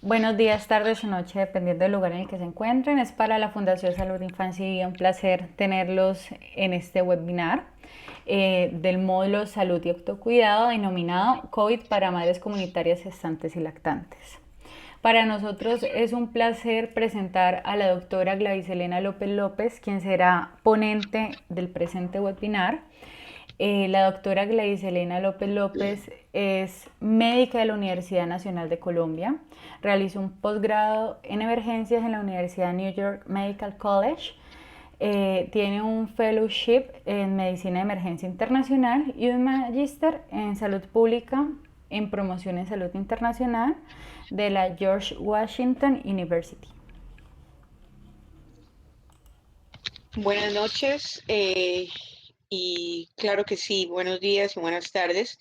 Buenos días, tardes o noche, dependiendo del lugar en el que se encuentren. Es para la Fundación Salud Infancia y Vida un placer tenerlos en este webinar del módulo Salud y Autocuidado denominado COVID para Madres Comunitarias Gestantes y Lactantes. Para nosotros es un placer presentar a la doctora Gladys Elena López López, quien será ponente del presente webinar. La doctora Gladys Elena López López es médica de la Universidad Nacional de Colombia. Realizó un posgrado en emergencias en la Universidad New York Medical College. Tiene un fellowship en medicina de emergencia internacional y un magíster en salud pública en promoción en salud internacional de la George Washington University. Buenas noches y claro que sí, buenos días y buenas tardes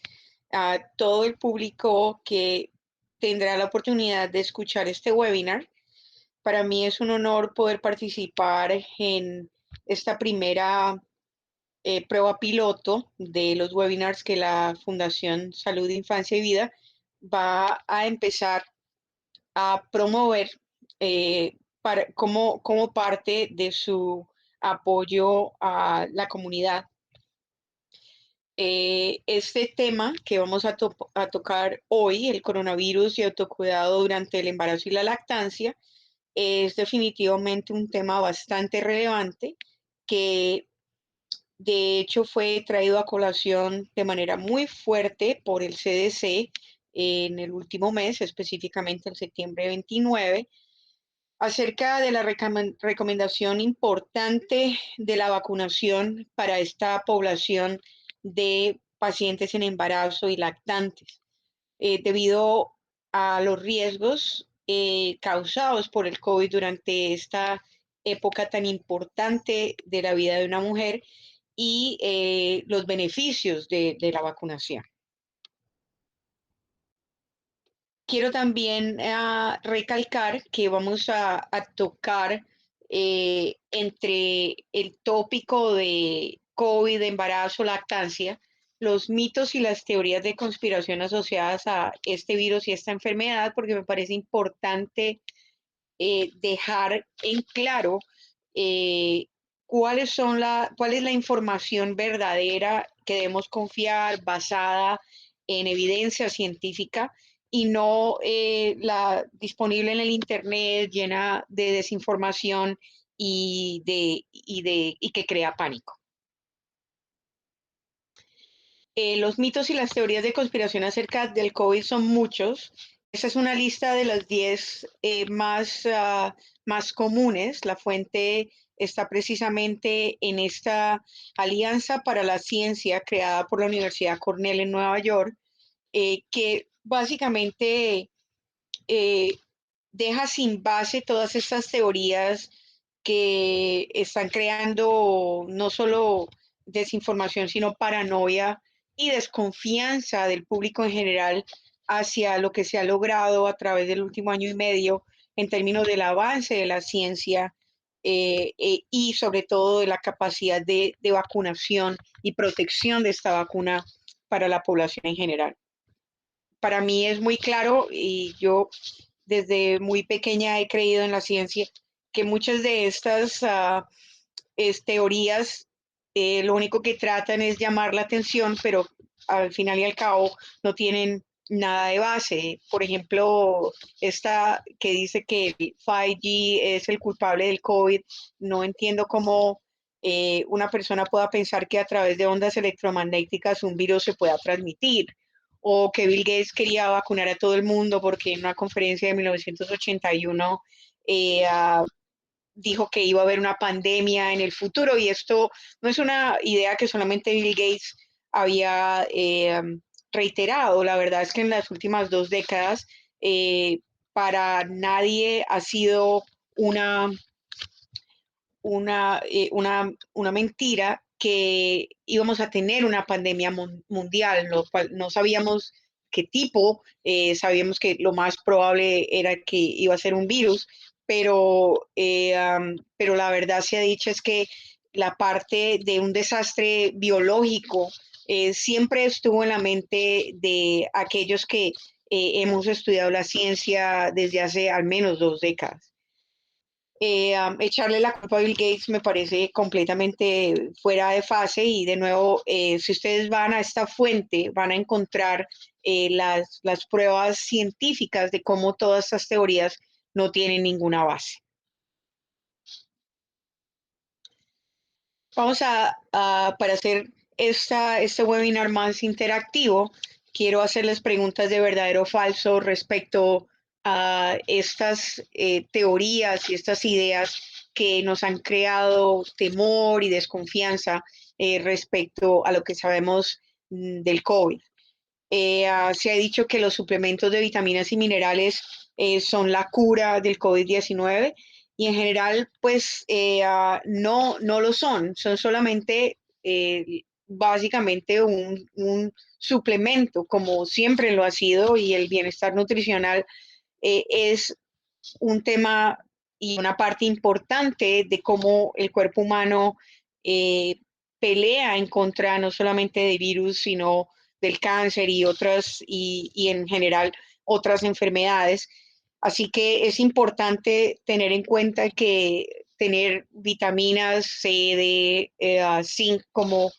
a todo el público que tendrá la oportunidad de escuchar este webinar. Para mí es un honor poder participar en esta primera prueba piloto de los webinars que la Fundación Salud, Infancia y Vida va a empezar a promover como parte de su apoyo a la comunidad. Este tema que vamos a tocar hoy, el coronavirus y autocuidado durante el embarazo y la lactancia, es definitivamente un tema bastante relevante que de hecho fue traído a colación de manera muy fuerte por el CDC en el último mes, específicamente en septiembre 29, acerca de la recomendación importante de la vacunación para esta población de pacientes en embarazo y lactantes, debido a los riesgos causados por el COVID durante esta época tan importante de la vida de una mujer y los beneficios de la vacunación. Quiero también recalcar que vamos a tocar entre el tópico de COVID, de embarazo, lactancia, los mitos y las teorías de conspiración asociadas a este virus y esta enfermedad, porque me parece importante dejar en claro eh, cuál es la información verdadera que debemos confiar basada en evidencia científica y no la disponible en el Internet llena de desinformación y que crea pánico. Los mitos y las teorías de conspiración acerca del COVID son muchos. Esta es una lista de las 10 más comunes. La fuente está precisamente en esta Alianza para la Ciencia creada por la Universidad Cornell en Nueva York, que básicamente eh, deja sin base todas estas teorías que están creando no solo desinformación, sino paranoia y desconfianza del público en general hacia lo que se ha logrado a través del último año y medio en términos del avance de la ciencia y sobre todo de la capacidad de vacunación y protección de esta vacuna para la población en general. Para mí es muy claro y yo desde muy pequeña he creído en la ciencia que muchas de estas teorías lo único que tratan es llamar la atención, pero al final y al cabo no tienen nada de base. Por ejemplo, esta que dice que el 5G es el culpable del COVID, no entiendo cómo una persona pueda pensar que a través de ondas electromagnéticas un virus se pueda transmitir, o que Bill Gates quería vacunar a todo el mundo porque en una conferencia de 1981 dijo que iba a haber una pandemia en el futuro, y esto no es una idea que solamente Bill Gates había reiterado. La verdad es que en las últimas 2 décadas para nadie ha sido una, una mentira que íbamos a tener una pandemia mundial, lo cual no sabíamos qué tipo, sabíamos que lo más probable era que iba a ser un virus, pero la verdad se ha dicho es que la parte de un desastre biológico siempre estuvo en la mente de aquellos que hemos estudiado la ciencia desde hace al menos 2 décadas. Echarle la culpa a Bill Gates me parece completamente fuera de fase y de nuevo, si ustedes van a esta fuente, van a encontrar las pruebas científicas de cómo todas estas teorías no tienen ninguna base. Vamos para hacer este webinar más interactivo, quiero hacerles preguntas de verdadero o falso respecto a estas teorías y estas ideas que nos han creado temor y desconfianza respecto a lo que sabemos del COVID. Se ha dicho que los suplementos de vitaminas y minerales son la cura del COVID-19 y en general pues no lo son solamente básicamente un suplemento como siempre lo ha sido y el bienestar nutricional es un tema y una parte importante de cómo el cuerpo humano pelea en contra no solamente de virus, sino del cáncer y otras, y en general otras enfermedades. Así que es importante tener en cuenta que tener vitaminas C, D, zinc como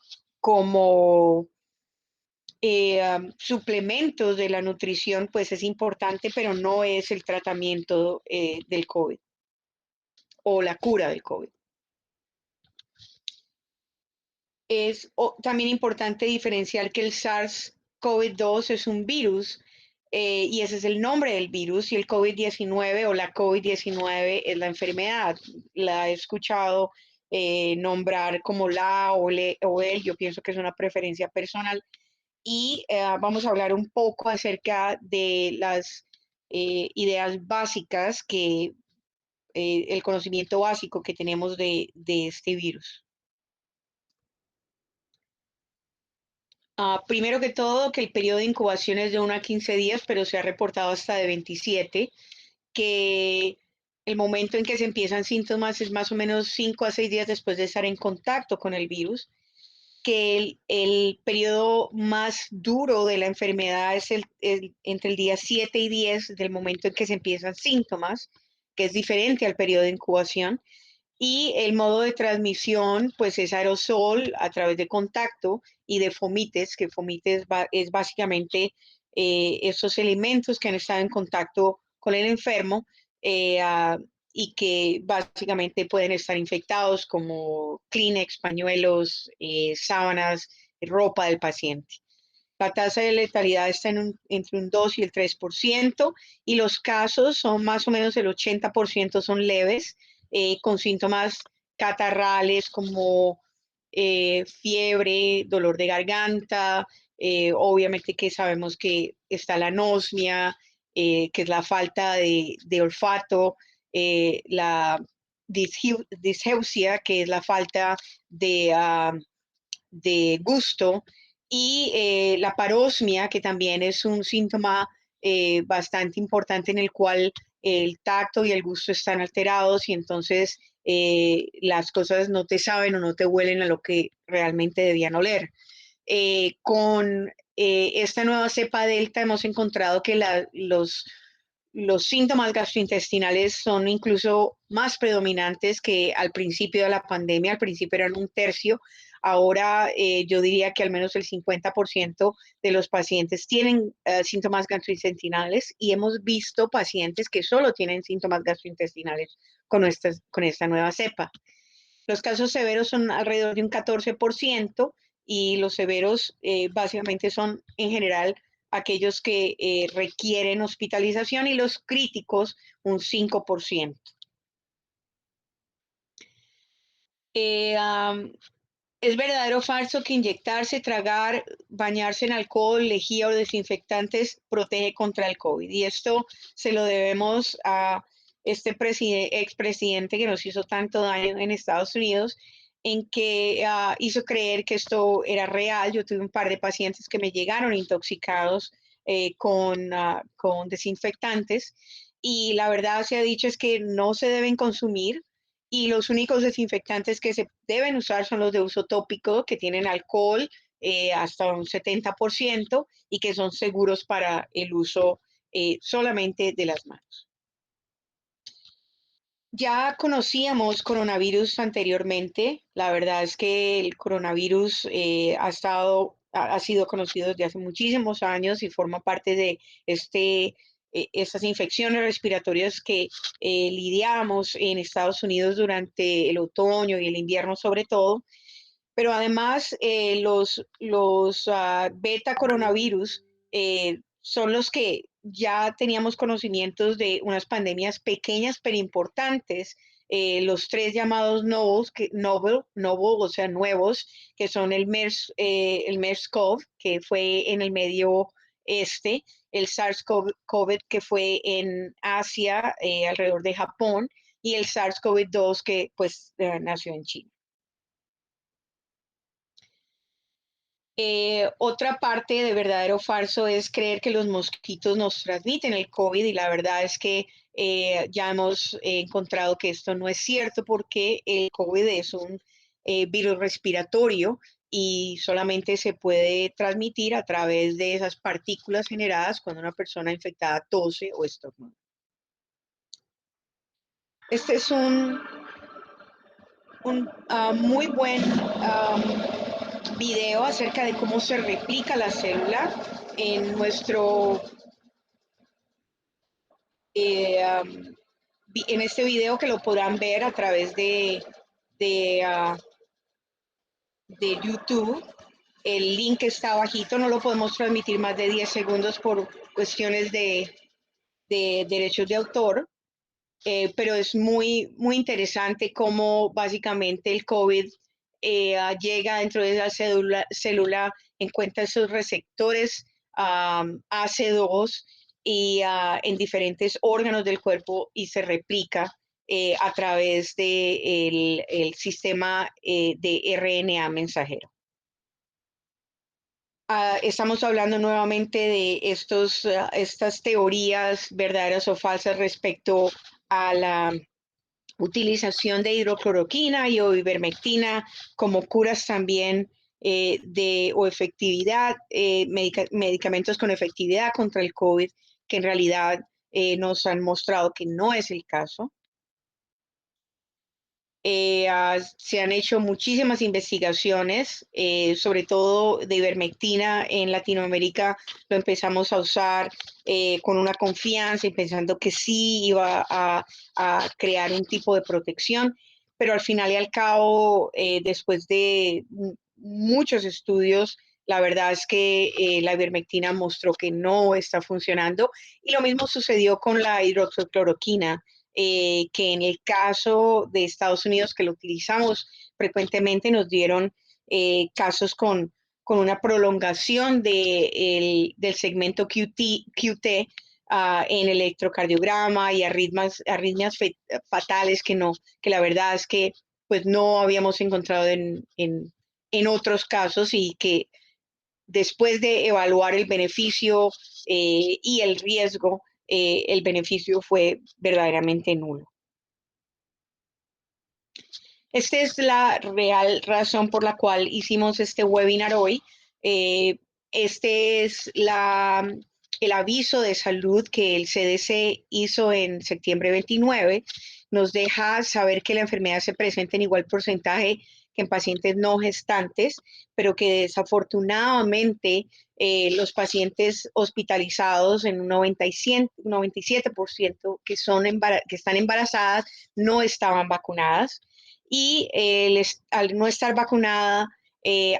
suplementos de la nutrición, pues es importante, pero no es el tratamiento del COVID o la cura del COVID. Es también importante diferenciar que el SARS-CoV-2 es un virus y ese es el nombre del virus y el COVID-19 o la COVID-19 es la enfermedad. La he escuchado nombrar como la o el, yo pienso que es una preferencia personal y vamos a hablar un poco acerca de las ideas básicas el conocimiento básico que tenemos de este virus. Primero que todo, que el periodo de incubación es de 1 a 15 días, pero se ha reportado hasta de 27, que el momento en que se empiezan síntomas es más o menos 5 a 6 días después de estar en contacto con el virus, que el periodo más duro de la enfermedad es entre el día 7 y 10 del momento en que se empiezan síntomas, que es diferente al periodo de incubación. Y el modo de transmisión, pues es aerosol a través de contacto y de fomites, que fomites es básicamente esos elementos que han estado en contacto con el enfermo y que básicamente pueden estar infectados como Kleenex, pañuelos, sábanas, ropa del paciente. La tasa de letalidad está entre un 2 y el 3% y los casos son más o menos el 80% son leves, con síntomas catarrales como fiebre, dolor de garganta, obviamente que sabemos que está la anosmia, que es la falta de olfato, la disgeusia, que es la falta de gusto, y la parosmia, que también es un síntoma bastante importante en el cual el tacto y el gusto están alterados y entonces las cosas no te saben o no te huelen a lo que realmente debían oler. Con esta nueva cepa delta hemos encontrado que los síntomas gastrointestinales son incluso más predominantes que al principio de la pandemia. Al principio eran un tercio. Ahora yo diría que al menos el 50% de los pacientes tienen síntomas gastrointestinales y hemos visto pacientes que solo tienen síntomas gastrointestinales con esta nueva cepa. Los casos severos son alrededor de un 14% y los severos básicamente son en general aquellos que requieren hospitalización y los críticos un 5%. ¿Es verdadero o falso que inyectarse, tragar, bañarse en alcohol, lejía o desinfectantes protege contra el COVID? Y esto se lo debemos a este expresidente que nos hizo tanto daño en Estados Unidos, en que hizo creer que esto era real. Yo tuve un par de pacientes que me llegaron intoxicados con desinfectantes y la verdad se ha dicho es que no se deben consumir y los únicos desinfectantes que se deben usar son los de uso tópico, que tienen alcohol hasta un 70% y que son seguros para el uso solamente de las manos. Ya conocíamos coronavirus anteriormente. La verdad es que el coronavirus ha sido conocido desde hace muchísimos años y forma parte de estas infecciones respiratorias que lidiamos en Estados Unidos durante el otoño y el invierno sobre todo. Pero además, los beta coronavirus son los que ya teníamos conocimientos de unas pandemias pequeñas pero importantes. Los tres llamados novel, o sea, nuevos, que son el MERS-CoV, que fue en el Medio Este, el SARS-CoV, que fue en Asia, alrededor de Japón, y el SARS-CoV-2, que pues nació en China. Otra parte de verdadero o falso es creer que los mosquitos nos transmiten el COVID, y la verdad es que ya hemos encontrado que esto no es cierto, porque el COVID es un virus respiratorio y solamente se puede transmitir a través de esas partículas generadas cuando una persona infectada tose o estornuda. Este es un muy buen video acerca de cómo se replica la célula en nuestro en este video, que lo podrán ver a través de, uh, de YouTube. El link está abajito, no lo podemos transmitir más de 10 segundos por cuestiones de derechos de autor, pero es muy interesante cómo básicamente el COVID llega dentro de esa célula, encuentra esos receptores AC2 y en diferentes órganos del cuerpo, y se replica a través del el sistema de RNA mensajero. Estamos hablando nuevamente de estas teorías verdaderas o falsas respecto a la utilización de hidrocloroquina y o ivermectina como curas también o efectividad, medicamentos con efectividad contra el COVID, que en realidad nos han mostrado que no es el caso. Se han hecho muchísimas investigaciones, sobre todo de ivermectina en Latinoamérica. Lo empezamos a usar con una confianza y pensando que sí iba a crear un tipo de protección, pero al final y al cabo, después de muchos estudios, la verdad es que la ivermectina mostró que no está funcionando, y lo mismo sucedió con la hidroxicloroquina, que en el caso de Estados Unidos, que lo utilizamos frecuentemente, nos dieron casos con una prolongación del segmento QT en electrocardiograma y arritmias fatales que la verdad es que pues no habíamos encontrado en otros casos, y que después de evaluar el beneficio y el riesgo, el beneficio fue verdaderamente nulo. Esta es la real razón por la cual hicimos este webinar hoy. Este es el aviso de salud que el CDC hizo en septiembre 29. Nos deja saber que la enfermedad se presenta en igual porcentaje que en pacientes no gestantes, pero que desafortunadamente los pacientes hospitalizados, en un 97% que están embarazadas, no estaban vacunadas, y al no estar vacunada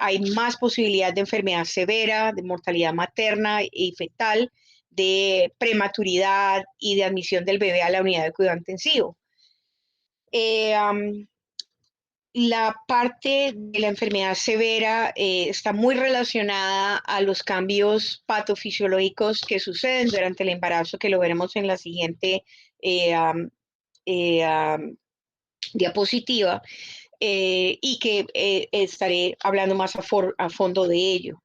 hay más posibilidad de enfermedad severa, de mortalidad materna y fetal, de prematuridad y de admisión del bebé a la unidad de cuidado intensivo. La parte de la enfermedad severa está muy relacionada a los cambios patofisiológicos que suceden durante el embarazo, que lo veremos en la siguiente diapositiva, y que estaré hablando más a fondo de ello.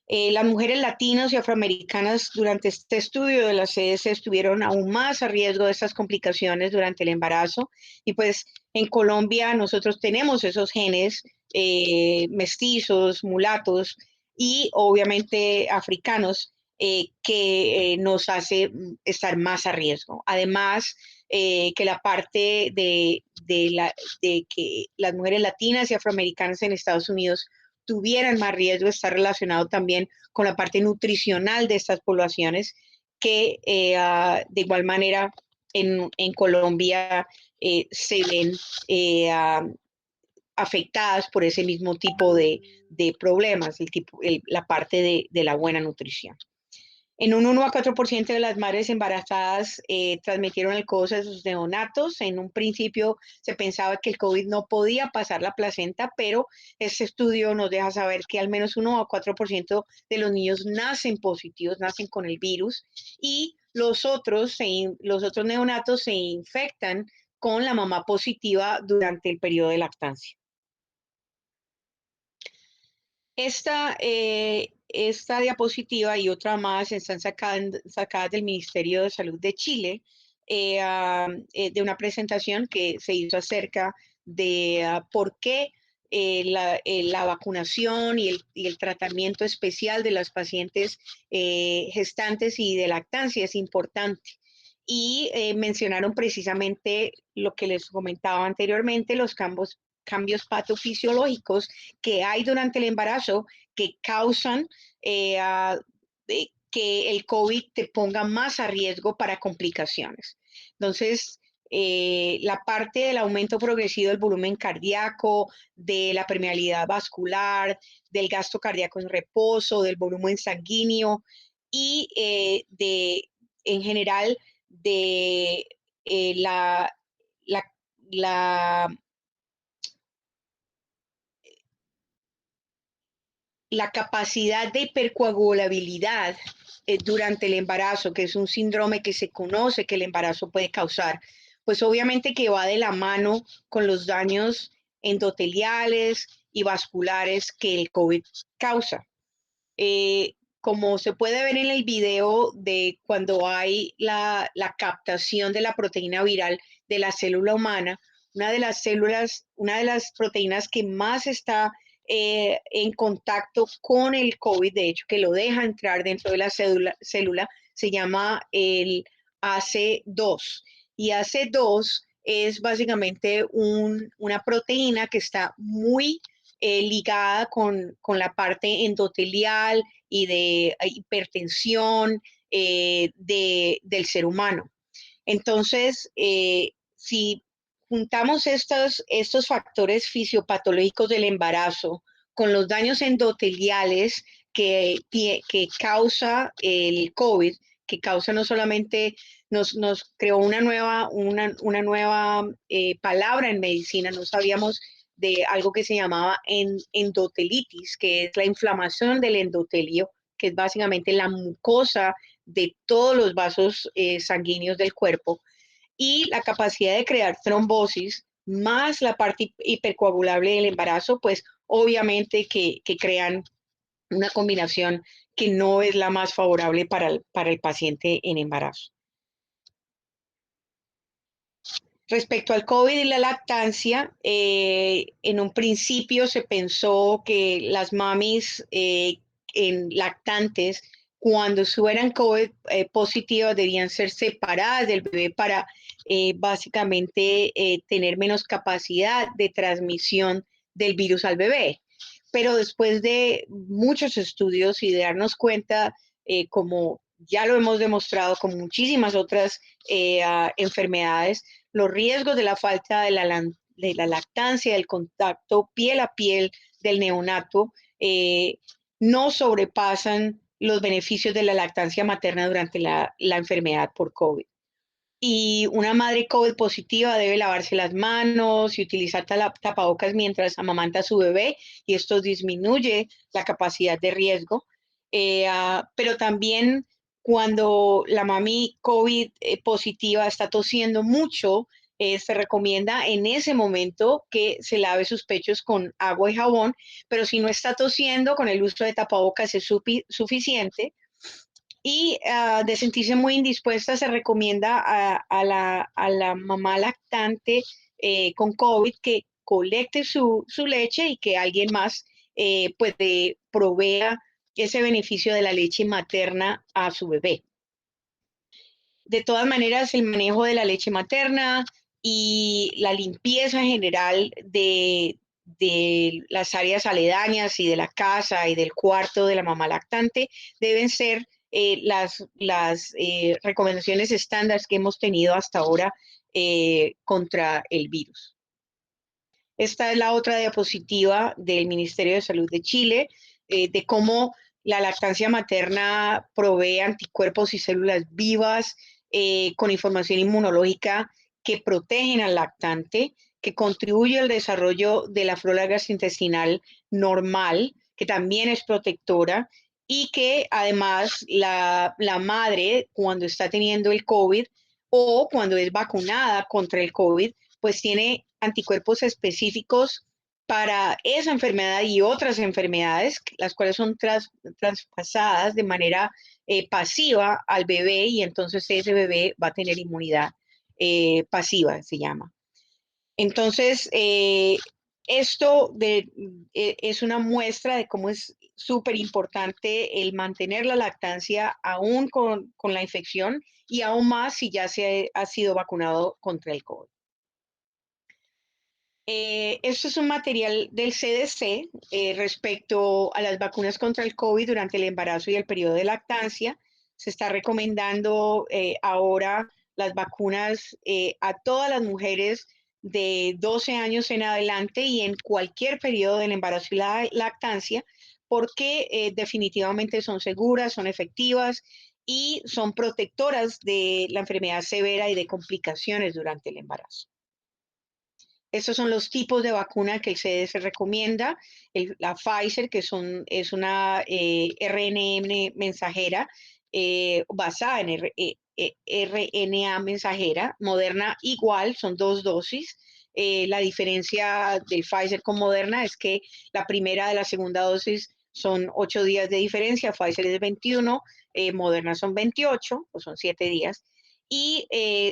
Las mujeres latinas y afroamericanas durante este estudio de la CDC estuvieron aún más a riesgo de estas complicaciones durante el embarazo, y pues en Colombia nosotros tenemos esos genes mestizos, mulatos y obviamente africanos, que nos hace estar más a riesgo. Además, que la parte de que las mujeres latinas y afroamericanas en Estados Unidos tuvieran más riesgo está relacionado también con la parte nutricional de estas poblaciones que de igual manera en Colombia se ven afectadas por ese mismo tipo de problemas, la parte de la buena nutrición. En un 1 a 4% de las madres embarazadas transmitieron el COVID a sus neonatos. En un principio se pensaba que el COVID no podía pasar la placenta, pero este estudio nos deja saber que al menos 1 a 4% de los niños nacen positivos, nacen con el virus, y los otros neonatos se infectan con la mamá positiva durante el periodo de lactancia. Esta diapositiva y otra más están sacadas del Ministerio de Salud de Chile, de una presentación que se hizo acerca de por qué la vacunación y el tratamiento especial de las pacientes gestantes y de lactancia es importante. Y mencionaron precisamente lo que les comentaba anteriormente, los cambios patofisiológicos que hay durante el embarazo que causan que el COVID te ponga más a riesgo para complicaciones. Entonces, la parte del aumento progresivo del volumen cardíaco, de la permeabilidad vascular, del gasto cardíaco en reposo, del volumen sanguíneo y en general, de la, la, la la capacidad de hipercoagulabilidad durante el embarazo, que es un síndrome que se conoce que el embarazo puede causar, pues obviamente que va de la mano con los daños endoteliales y vasculares que el COVID causa. Como se puede ver en el video de cuando hay la captación de la proteína viral de la célula humana, una de las proteínas que más está en contacto con el COVID, de hecho, que lo deja entrar dentro de la célula se llama el AC2. Y AC2 es básicamente una proteína que está muy ligada con la parte endotelial y de hipertensión del ser humano. Entonces, si juntamos estos factores fisiopatológicos del embarazo con los daños endoteliales que causa el COVID, que causa no solamente, nos creó una nueva palabra en medicina, no sabíamos de algo que se llamaba endotelitis, que es la inflamación del endotelio, que es básicamente la mucosa de todos los vasos sanguíneos del cuerpo, y la capacidad de crear trombosis, más la parte hipercoagulable del embarazo, pues obviamente que crean una combinación que no es la más favorable para el paciente en embarazo. Respecto al COVID y la lactancia, en un principio se pensó que las mamis lactantes, cuando fueran COVID positivas, debían ser separadas del bebé para básicamente tener menos capacidad de transmisión del virus al bebé. Pero después de muchos estudios y de darnos cuenta, como ya lo hemos demostrado con muchísimas otras enfermedades, los riesgos de la falta de la lactancia, del contacto piel a piel del neonato, no sobrepasan los beneficios de la lactancia materna durante la enfermedad por COVID. Y una madre COVID positiva debe lavarse las manos y utilizar tapabocas mientras amamanta a su bebé, y esto disminuye la capacidad de riesgo. Pero también cuando la mami COVID positiva está tosiendo mucho, se recomienda en ese momento que se lave sus pechos con agua y jabón, pero si no está tosiendo, con el uso de tapabocas es suficiente. Y de sentirse muy indispuesta, se recomienda a la mamá lactante con COVID que colecte su leche y que alguien más pues provea ese beneficio de la leche materna a su bebé. De todas maneras, el manejo de la leche materna y la limpieza general de las áreas aledañas y de la casa y del cuarto de la mamá lactante deben ser las recomendaciones estándar que hemos tenido hasta ahora contra el virus. Esta es la otra diapositiva del Ministerio de Salud de Chile, de cómo la lactancia materna provee anticuerpos y células vivas con información inmunológica que protegen al lactante, que contribuye al desarrollo de la flora gastrointestinal normal, que también es protectora, y que además la madre, cuando está teniendo el COVID o cuando es vacunada contra el COVID, pues tiene anticuerpos específicos para esa enfermedad y otras enfermedades, las cuales son traspasadas de manera pasiva al bebé y entonces ese bebé va a tener inmunidad pasiva, se llama. Entonces, es una muestra de cómo es súper importante el mantener la lactancia aún con la infección y aún más si ya se ha sido vacunado contra el COVID. Esto es un material del CDC respecto a las vacunas contra el COVID durante el embarazo y el periodo de lactancia. Se está recomendando ahora las vacunas a todas las mujeres de 12 años en adelante y en cualquier periodo del embarazo y la lactancia, porque definitivamente son seguras, son efectivas y son protectoras de la enfermedad severa y de complicaciones durante el embarazo. Estos son los tipos de vacuna que el CDC recomienda. La Pfizer, es una RNM mensajera basada en RNA mensajera. Moderna igual, son 2 dosis. La diferencia del Pfizer con Moderna es que la primera de la segunda dosis son 8 días de diferencia. Pfizer es 21, Moderna son 28, o son 7 días. Y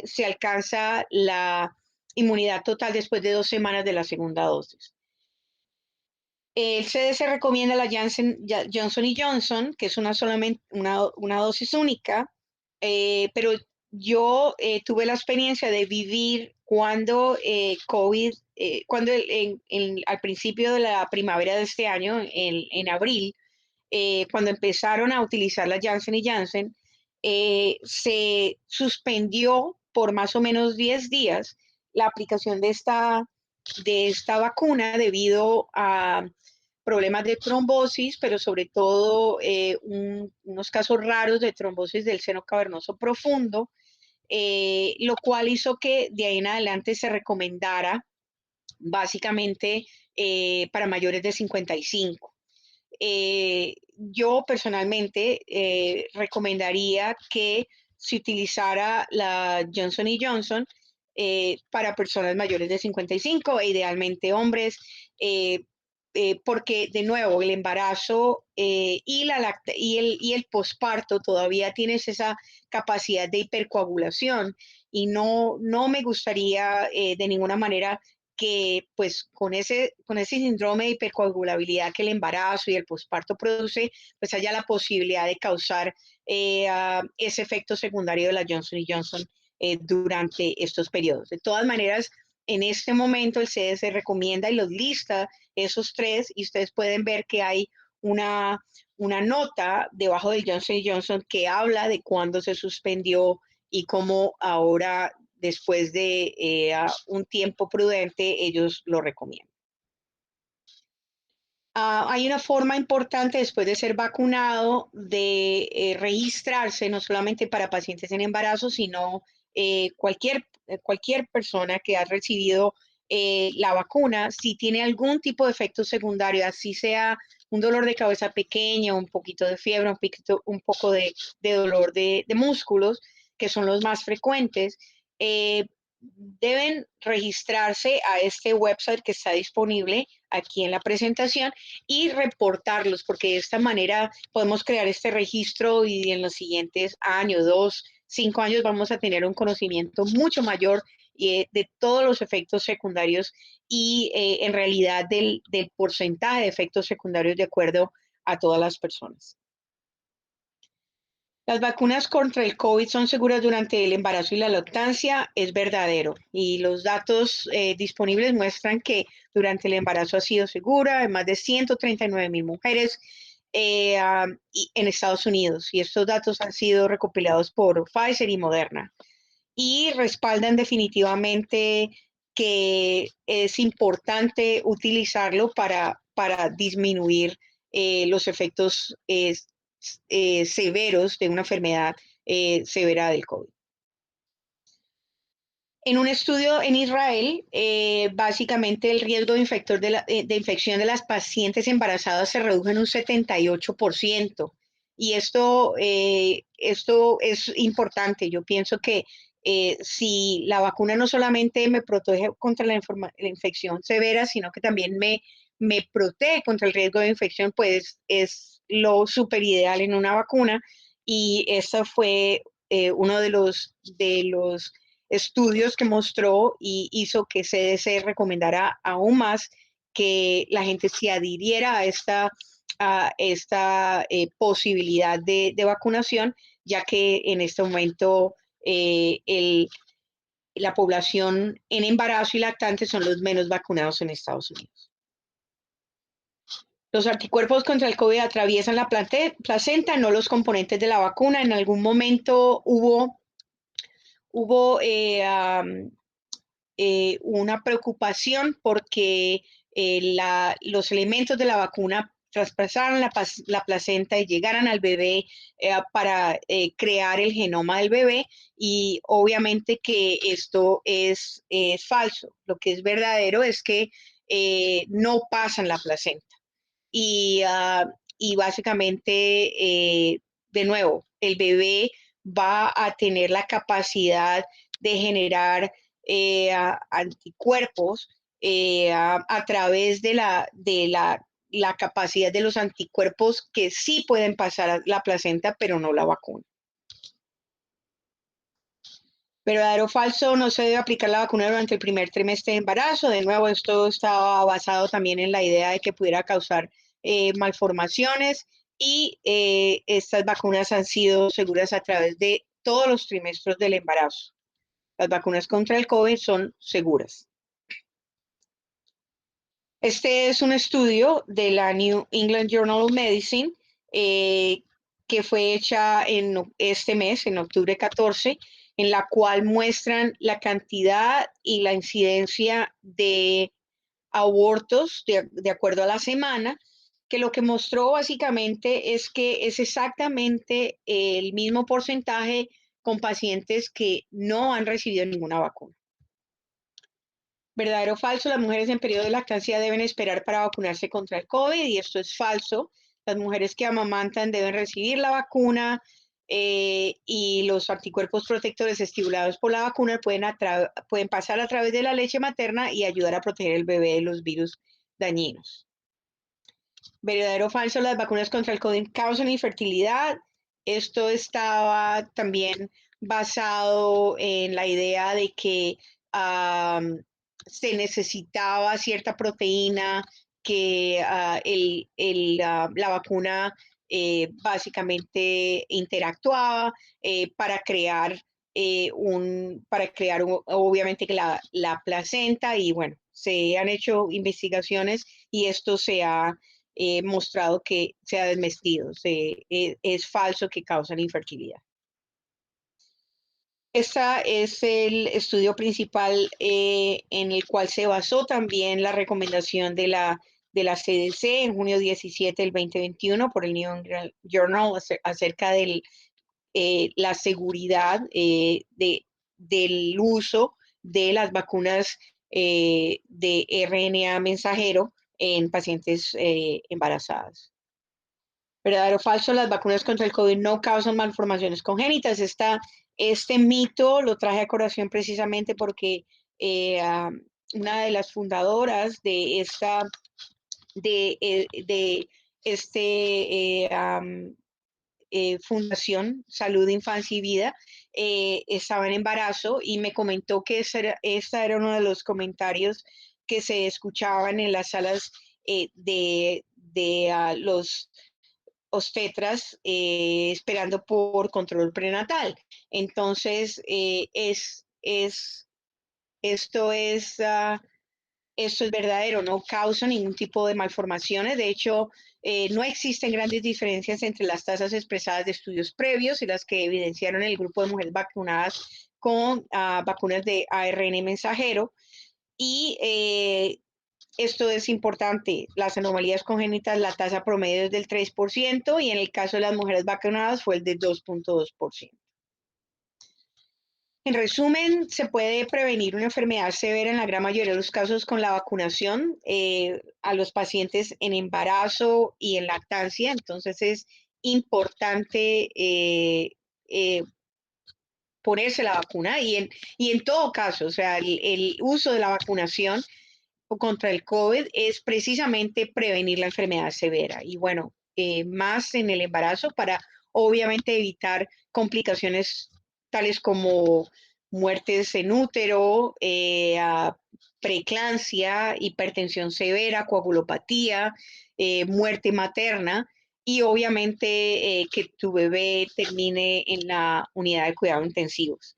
se alcanza la inmunidad total después de 2 semanas de la segunda dosis. El CDC recomienda la Johnson Johnson, que es solamente una dosis única, pero yo tuve la experiencia de vivir cuando COVID, al principio de la primavera de este año, en abril, cuando empezaron a utilizar la Johnson Johnson, se suspendió por más o menos 10 días la aplicación de esta vacuna debido a problemas de trombosis, pero sobre todo unos casos raros de trombosis del seno cavernoso profundo, lo cual hizo que de ahí en adelante se recomendara básicamente para mayores de 55. Yo personalmente recomendaría que se utilizara la Johnson Johnson para personas mayores de 55 e idealmente hombres, porque de nuevo el embarazo y el posparto todavía tienes esa capacidad de hipercoagulación y no me gustaría de ninguna manera que pues con ese síndrome de hipercoagulabilidad que el embarazo y el posparto produce, pues haya la posibilidad de causar ese efecto secundario de la Johnson Johnson durante estos periodos. De todas maneras, en este momento el CDC recomienda y los lista esos 3 y ustedes pueden ver que hay una nota debajo del Johnson Johnson que habla de cuándo se suspendió y cómo ahora después de un tiempo prudente, ellos lo recomiendan. Hay una forma importante después de ser vacunado de registrarse, no solamente para pacientes en embarazo, sino cualquier persona que ha recibido la vacuna, si tiene algún tipo de efecto secundario, así sea un dolor de cabeza pequeño, un poquito de fiebre, un poco de dolor de músculos, que son los más frecuentes, deben registrarse a este website que está disponible aquí en la presentación y reportarlos, porque de esta manera podemos crear este registro y en los siguientes años, 2, 5 años, vamos a tener un conocimiento mucho mayor de todos los efectos secundarios y en realidad del porcentaje de efectos secundarios de acuerdo a todas las personas. Las vacunas contra el COVID son seguras durante el embarazo y la lactancia, es verdadero. Y los datos disponibles muestran que durante el embarazo ha sido segura en más de 139,000 mujeres en Estados Unidos. Y estos datos han sido recopilados por Pfizer y Moderna. Y respaldan definitivamente que es importante utilizarlo para disminuir los efectos severos de una enfermedad severa del COVID. En un estudio en Israel, básicamente el riesgo de infección de las pacientes embarazadas se redujo en un 78%. Y esto es importante. Yo pienso que si la vacuna no solamente me protege contra la infección severa, sino que también me protege contra el riesgo de infección, pues es lo súper ideal en una vacuna. Y esta fue uno de los estudios que mostró y hizo que CDC recomendara aún más que la gente se adhiriera a esta posibilidad de vacunación, ya que en este momento la población en embarazo y lactante son los menos vacunados en Estados Unidos. Los anticuerpos contra el COVID atraviesan la placenta, no los componentes de la vacuna. En algún momento hubo una preocupación porque los elementos de la vacuna traspasaran la placenta y llegaran al bebé para crear el genoma del bebé, y obviamente que esto es falso. Lo que es verdadero es que no pasan la placenta y, y básicamente, de nuevo, el bebé va a tener la capacidad de generar anticuerpos a través de la capacidad de los anticuerpos que sí pueden pasar a la placenta, pero no la vacuna. Verdadero o falso, no se debe aplicar la vacuna durante el primer trimestre de embarazo. De nuevo, esto estaba basado también en la idea de que pudiera causar malformaciones, y estas vacunas han sido seguras a través de todos los trimestres del embarazo. Las vacunas contra el COVID son seguras. Este es un estudio de la New England Journal of Medicine que fue hecha en este mes, en octubre 14, en la cual muestran la cantidad y la incidencia de abortos de acuerdo a la semana, que lo que mostró básicamente es que es exactamente el mismo porcentaje con pacientes que no han recibido ninguna vacuna. Verdadero o falso, las mujeres en periodo de lactancia deben esperar para vacunarse contra el COVID, y esto es falso. Las mujeres que amamantan deben recibir la vacuna y los anticuerpos protectores estimulados por la vacuna pueden pasar a través de la leche materna y ayudar a proteger el bebé de los virus dañinos. Verdadero o falso, las vacunas contra el COVID causan infertilidad. Esto estaba también basado en la idea de que se necesitaba cierta proteína que la vacuna básicamente interactuaba para crear obviamente la placenta. Y bueno, se han hecho investigaciones y esto se ha mostrado que se ha desmentido. Es falso que causan infertilidad. Este es el estudio principal en el cual se basó también la recomendación de la CDC en junio 17 del 2021 por el New England Journal acerca de la seguridad del uso de las vacunas de RNA mensajero en pacientes embarazadas. ¿Verdadero o falso? Las vacunas contra el COVID no causan malformaciones congénitas. Este mito lo traje a colación precisamente porque una de las fundadoras de Fundación Salud, Infancia y Vida estaba en embarazo, y me comentó que esta era uno de los comentarios que se escuchaban en las salas de los obstetras esperando por control prenatal. Entonces, esto es, esto es verdadero, no causa ningún tipo de malformaciones. De hecho, no existen grandes diferencias entre las tasas expresadas de estudios previos y las que evidenciaron el grupo de mujeres vacunadas con vacunas de ARN mensajero. Y esto es importante, las anomalías congénitas, la tasa promedio es del 3% y en el caso de las mujeres vacunadas fue el de 2.2%. En resumen, se puede prevenir una enfermedad severa en la gran mayoría de los casos con la vacunación a los pacientes en embarazo y en lactancia. Entonces es importante eh, ponerse la vacuna y en todo caso, o sea, el uso de la vacunación contra el COVID es precisamente prevenir la enfermedad severa y bueno, más en el embarazo para obviamente evitar complicaciones tales como muertes en útero, preeclampsia, hipertensión severa, coagulopatía, muerte materna y obviamente que tu bebé termine en la unidad de cuidados intensivos.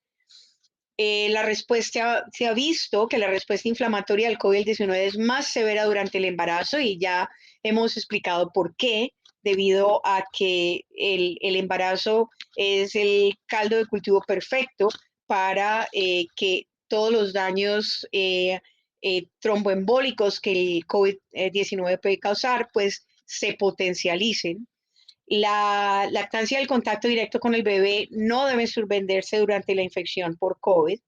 La respuesta, se ha visto que la respuesta inflamatoria al COVID-19 es más severa durante el embarazo y ya hemos explicado por qué, debido a que el embarazo es el caldo de cultivo perfecto para que todos los daños tromboembólicos que el COVID-19 puede causar, pues se potencialicen. La lactancia y el contacto directo con el bebé no deben suspenderse durante la infección por COVID.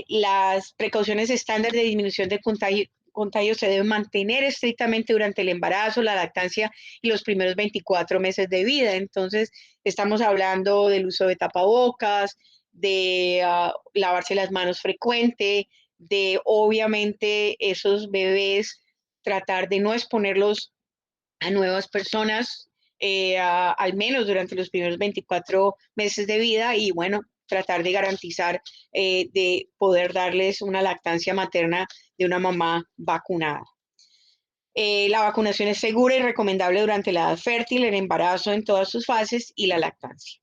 Las precauciones estándar de disminución de contagio se deben mantener estrictamente durante el embarazo, la lactancia y los primeros 24 meses de vida. Entonces, estamos hablando del uso de tapabocas, de lavarse las manos frecuente, de obviamente esos bebés tratar de no exponerlos a nuevas personas, al menos durante los primeros 24 meses de vida y bueno, tratar de garantizar de poder darles una lactancia materna de una mamá vacunada. La vacunación es segura y recomendable durante la edad fértil, el embarazo en todas sus fases y la lactancia.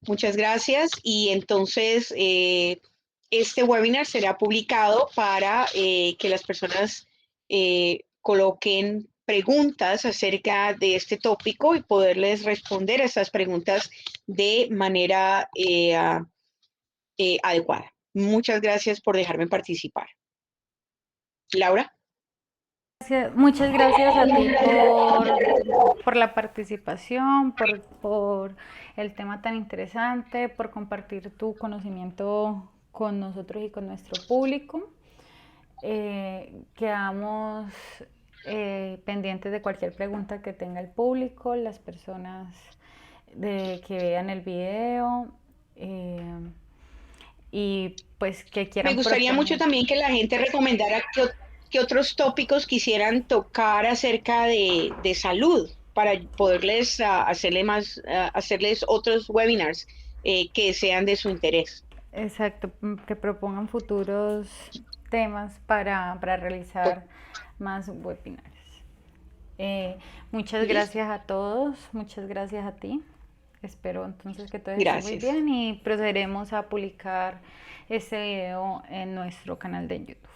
Muchas gracias y entonces este webinar será publicado para que las personas coloquen preguntas acerca de este tópico y poderles responder a estas preguntas de manera adecuada. Muchas gracias por dejarme participar. Laura. Muchas gracias a ti por la participación, por el tema tan interesante, por compartir tu conocimiento con nosotros y con nuestro público. Quedamos pendientes de cualquier pregunta que tenga el público, las personas que vean el video y pues que Me quieran gustaría mucho proponer. también que la gente recomendara qué otros tópicos quisieran tocar acerca de salud para poderles hacerles otros webinars que sean de su interés. Exacto, que propongan futuros temas para realizar más webinars. Muchas Listo. gracias a todos, muchas gracias a ti. Espero entonces que todo esté muy Gracias. bien y procederemos a publicar este video en nuestro canal de YouTube.